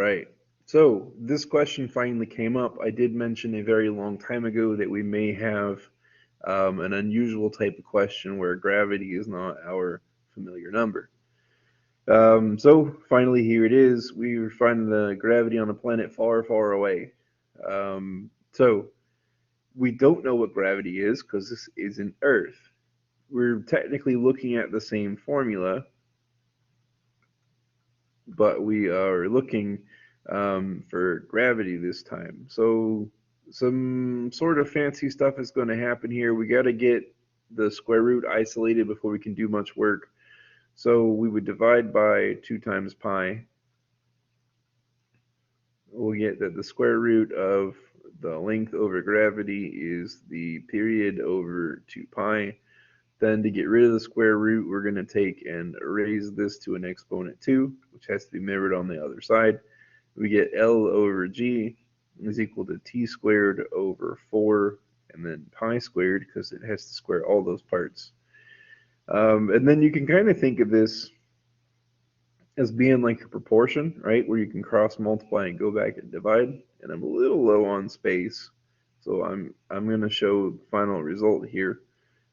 right. So this question finally came up. I did mention a very long time ago that we may have an unusual type of question where gravity is not our familiar number. So finally, here it is. We were finding the gravity on a planet far, far away. So we don't know what gravity is because this isn't Earth. We're technically looking at the same formula, but we are looking for gravity this time. So some sort of fancy stuff is going to happen here. We got to get the square root isolated before we can do much work. So we would divide by 2 times pi. We'll get that the square root of the length over gravity is the period over 2 pi. Then to get rid of the square root, we're going to take and raise this to an exponent 2, which has to be mirrored on the other side. We get L over G is equal to T squared over 4, and then pi squared, because it has to square all those parts. And then you can kind of think of this as being like a proportion, right? Where you can cross multiply and go back and divide. And I'm a little low on space, so I'm going to show the final result here.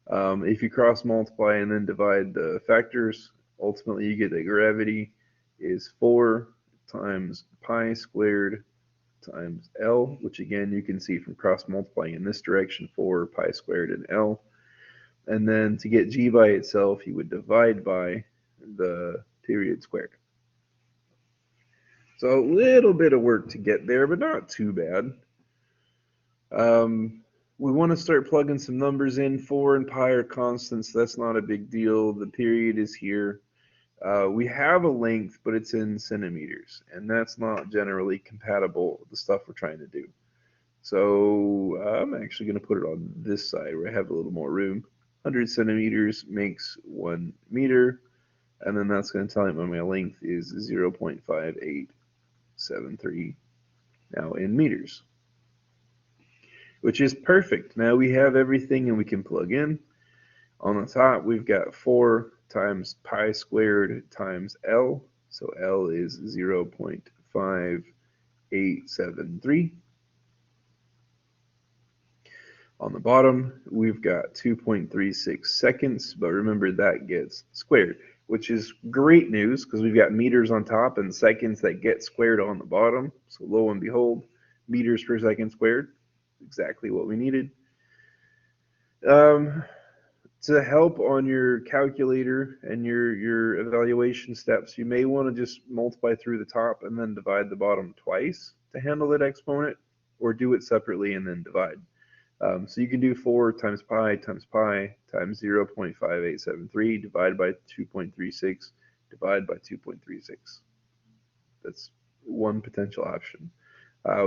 If you cross multiply and then divide the factors, ultimately you get that gravity is 4 times pi squared times L, which again you can see from cross multiplying in this direction, 4 pi squared and L. And then to get G by itself, you would divide by the period squared. So a little bit of work to get there, but not too bad. We want to start plugging some numbers in. 4 and pi are constants. That's not a big deal. The period is here. We have a length, but it's in centimeters, and that's not generally compatible with the stuff we're trying to do. So I'm actually going to put it on this side where I have a little more room. 100 centimeters makes 1 meter, and then that's going to tell me my length is 0.5873 now in meters, which is perfect. Now we have everything and we can plug in. On the top, we've got 4 times pi squared times L. So L is 0.5873. On the bottom, we've got 2.36 seconds, but remember that gets squared, which is great news because we've got meters on top and seconds that get squared on the bottom. So lo and behold, meters per second squared, exactly what we needed. To help on your calculator and your evaluation steps, you may want to just multiply through the top and then divide the bottom twice to handle that exponent, or do it separately and then divide. So you can do 4 times pi times 0.5873 divided by 2.36 divided by 2.36. That's one potential option.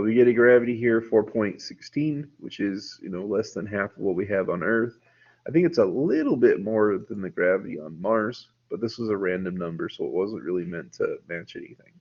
We get a gravity here 4.16, which is less than half of what we have on Earth. I think it's a little bit more than the gravity on Mars, but this was a random number, so it wasn't really meant to match anything.